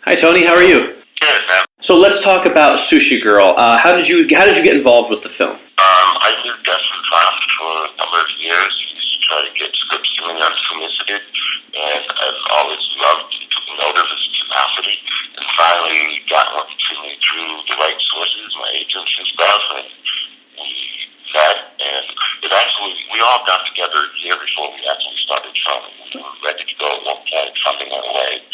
Hi Tony, how are you? Good, man. So let's talk about Sushi Girl. How did you get involved with the film? I knew Destin Craft for a number of years. He used to try to get scripts to me unsolicited, and I've always loved and took note of his tenacity. And finally, he got one to me through the right sources, my agents and stuff, and we met. And we all got together a year before we actually started filming. We were ready to go at one point, something went away.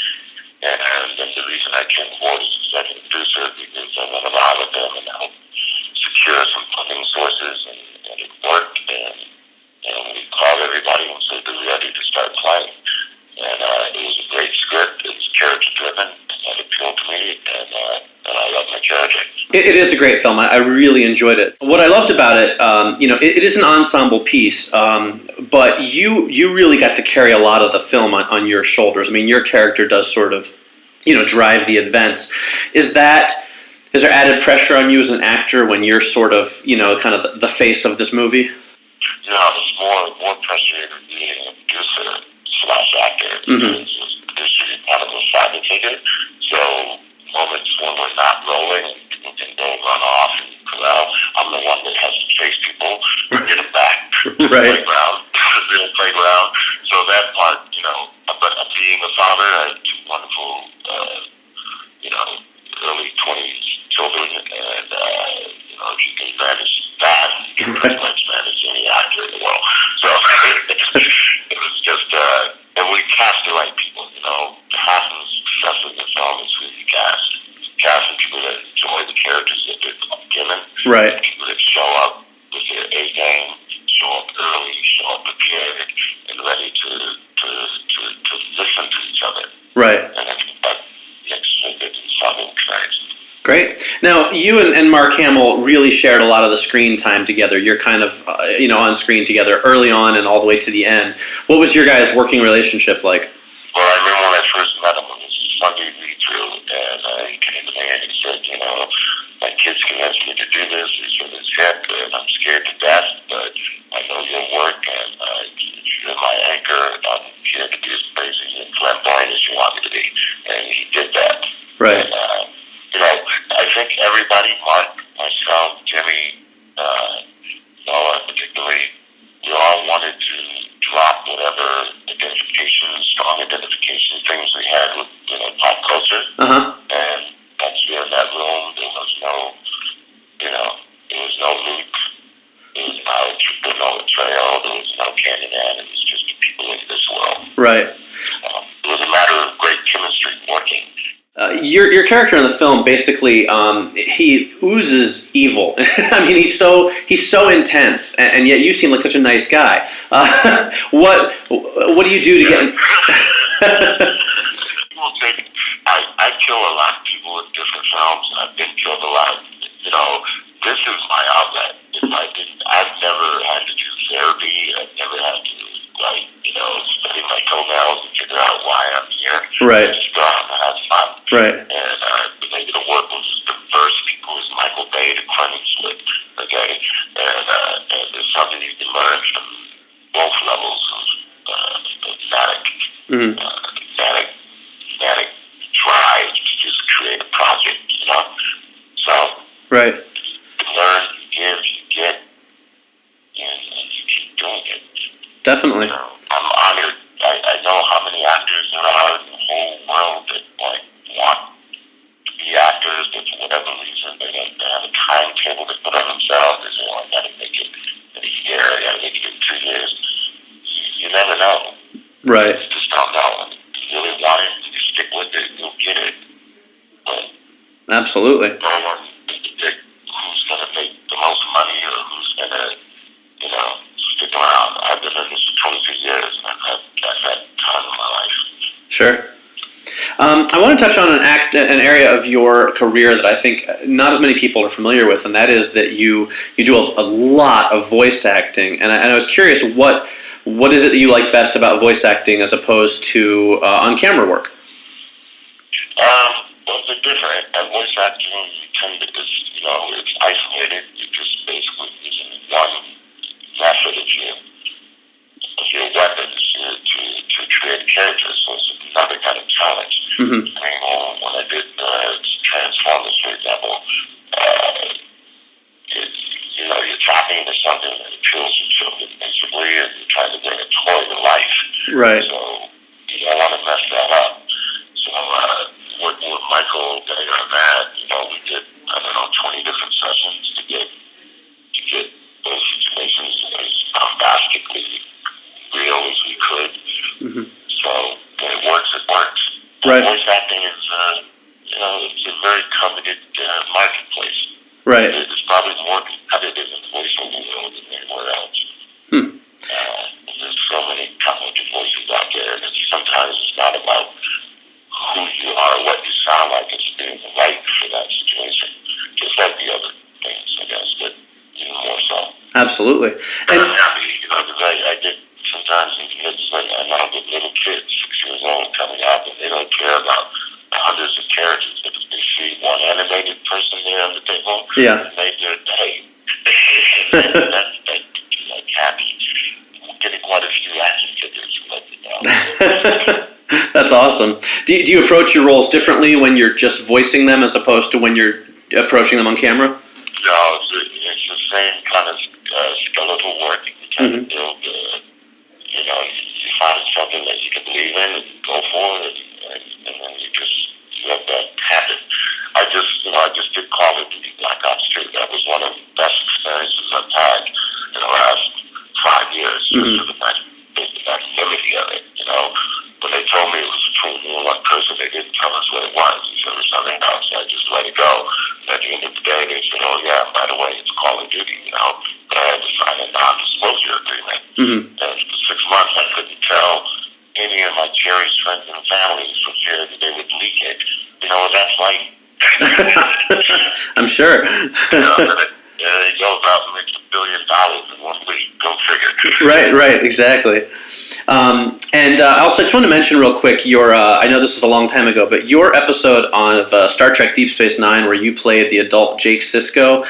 And then the reason I came aboard as executive producer because I went along with them and helped secure some funding sources, and it worked. And we called everybody and said they're ready to start playing. And it was a great script. It was character driven, and that appealed to me. And I love my character. It is a great film. I really enjoyed it. What I loved about it, it is an ensemble piece, but you really got to carry a lot of the film on your shoulders. I mean, your character does sort of, drive the events. Is there added pressure on you as an actor when you're sort of, kind of the face of this movie? There's more pressure being a producer / actor. Mm-hmm. As a producer, you're kind of a side figure. So moments when we're not rolling and people can go run off and corral, I'm the one that has to chase people and get them back to the Right. playground, the real playground. So that part, but being a father, I have two wonderful, early 20s children, and, if you can manage that, you can pretty much manage any actor in the world. So it was just, and we cast the right people, half of the success of the film is who you cast. Casting people that enjoy the characters that they're given. Right. People that show up with their A game, show up early, show up prepared, and ready to listen to each other. Right. And I think that makes a good ensemble experience. Great. Now, you and Mark Hamill really shared a lot of the screen time together. You're kind of, on screen together early on and all the way to the end. What was your guys' working relationship like? Well, I remember when I first met him, it was a Sunday read-through, and he came to me and he said, my kids convinced me to do this. He said, it's hip, and I'm scared to death, but I know you'll work, and you're my anchor. I'm here to be as crazy and flamboyant as you want me to be. And he did that. Right. And, I think everybody, Mark, myself, Jimmy, Noah particularly, we all wanted to drop whatever strong identification things we had with, pop culture. Uh-huh. And once we were in that room, there was no Luke, there was no betrayal, there was no Candyman, it was just the people in this world. Right. It was a matter of great chemistry working. Your character in the film basically he oozes evil. I mean, he's so intense, and yet you seem like such a nice guy. What do you do to get? People think I kill a lot of people in different films, and I've been killed a lot. This is my outlet. I've never had to do therapy. I've never had to study my toenails and figure out why I'm here. Right. I just go out and have fun. Right. And maybe the work was diverse people as Michael Bay to Clemens with, okay? And there's something you can learn from both levels of fanatic, Mm-hmm. fanatic drive to just create a project, So, Right. you learn, you give, you get, and you keep doing it. Definitely. I'm honored. I know how many actors there are in the whole world that want to be actors, but for whatever reason they have a timetable to put on themselves. They say, I got to make it in a year, I got to make it in 2 years. You never know. Right. You just don't know. And if you really want it, you stick with it, you'll get it. But Absolutely. no one can predict who's going to make the most money or who's going to, stick around. I've been in this for 22 years, and I've had time in my life. Sure. I want to touch on an area of your career that I think not as many people are familiar with, and that is that you do a lot of voice acting. And I was curious, what is it that you like best about voice acting as opposed to on-camera work? Well, they're different. And voice acting, you tend to just, it's isolated. You're just basically using one method of your weapons to create a character. So it's another kind of challenge. Mm-hmm. I mean, when I performance, for example, you're tapping into something that appeals to children, basically, and you're trying to bring a toy to life. Right. So you don't want to mess that up. So working with Michael Day on that, we did, 20 different sessions to get those situations as bombastically real as we could. Mm-hmm. So when it works, it works. Right. Voice acting is, it's a very coveted marketplace. Right. It's probably more competitive in the voiceover world than anywhere else. There's so many talented voices out there, and sometimes it's not about who you are, what you sound like, it's being right for that situation. Just like the other things, I guess, but even more so. Absolutely. And I'm happy, because I get sometimes it's like I now get little kids, 6 years old, coming up, and they don't care about the hundreds of characters. They see one animated person there on the table, Yeah. and they do, hey, that's like happy. I'm getting quite a few action figures like that. That's awesome. Do you approach your roles differently when you're just voicing them as opposed to when you're approaching them on camera? No, it's the same kind of skeletal work. You try to build, you find something that you can believe in and go for it, and then you let that happen. I just did Call of Duty Black Ops 2. That was one of the best experiences I've had in the last 5 years. Just the magnanimity of it, When they told me it was between me and one person, they didn't tell us what it was. They said it was something else. I just let it go. And at the end of the day, they said, oh, yeah, by the way, it's Call of Duty, But I had to sign a non-disclosure agreement. And for 6 months, I couldn't tell any of my cherished friends and families for fear that they would leak it. You know what that's like? I'm sure. It goes out and makes $1 billion in 1 week. Go figure. Right, exactly. Also, I just want to mention real quick your, I know this is a long time ago, but your episode on Star Trek Deep Space Nine where you played the adult Jake Sisko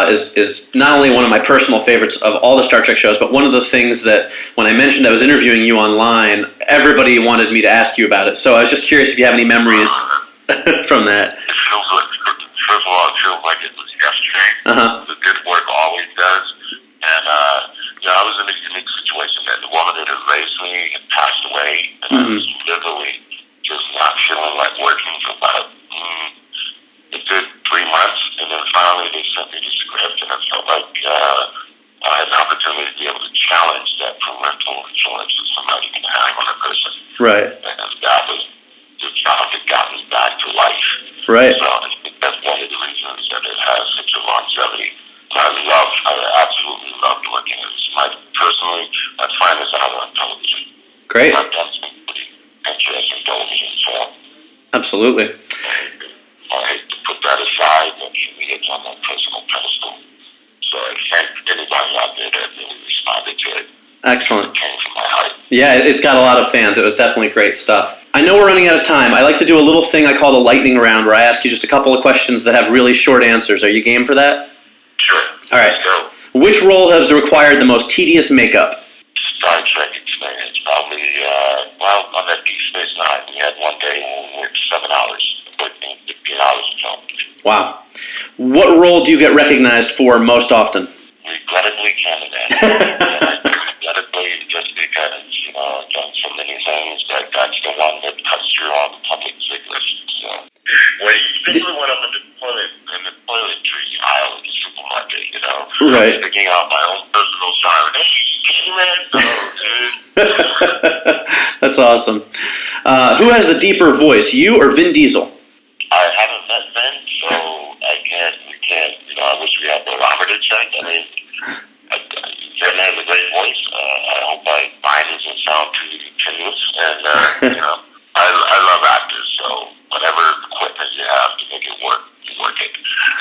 is not only one of my personal favorites of all the Star Trek shows, but one of the things that when I mentioned I was interviewing you online, everybody wanted me to ask you about it. So I was just curious if you have any memories from that. It feels like, first of all, it feels like it was yesterday. The good work always does. And, I was in a unique situation that the woman that had raised me had passed away, and I was literally just not feeling like working for about a good 3 months, and then finally they sent me the script, and I felt like I had an opportunity to be able to challenge that parental influence that somebody can have on a person. Right. And that was the job that got me back to life. Right. So I think that's one of the reasons that it has such a longevity. I absolutely loved working with it. Personally, I find this out on television. Great. I've done some pretty interesting television, so. Absolutely. I hate to put that aside, but for me, it's on my personal pedestal. So I thank anybody out there that really responded to it. Excellent. It came from my heart. Yeah, it's got a lot of fans. It was definitely great stuff. I know we're running out of time. I like to do a little thing I call the lightning round where I ask you just a couple of questions that have really short answers. Are you game for that? Sure. All right. Let's go. Which role has required the most tedious makeup? Star Trek experience, probably, on that Deep Space Nine, we had one day where we worked 7 hours, working 15 hours of film. Wow. What role do you get recognized for most often? Regrettably, Candyman. Regrettably, just because, I've done so many things, but that's the one that cuts through all the public signals. So, especially when I'm in the toiletry aisle at the supermarket, Right. Picking out my own personal siren. Hey, Candyman! That's awesome. Who has the deeper voice, you or Vin Diesel? I haven't met Ben, so we can't, I wish we had barometer check. I mean, Ben has a great voice. I hope mine doesn't sound too continuous. And, I love actors, so whatever equipment you have to make it work, you work it.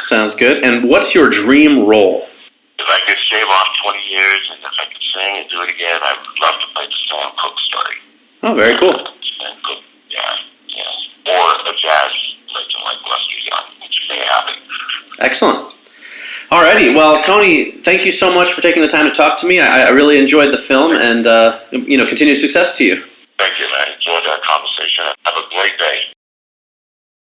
Sounds good. And what's your dream role? If I could shave off 20 years and if I could sing and do it again, I would love to play the Sam Cooke story. Oh, very cool. Sam Cooke, yeah. Or a jazz legend like Lester Young, which may happen. Excellent. Alrighty, well, Tony, thank you so much for taking the time to talk to me. I really enjoyed the film, and continued success to you.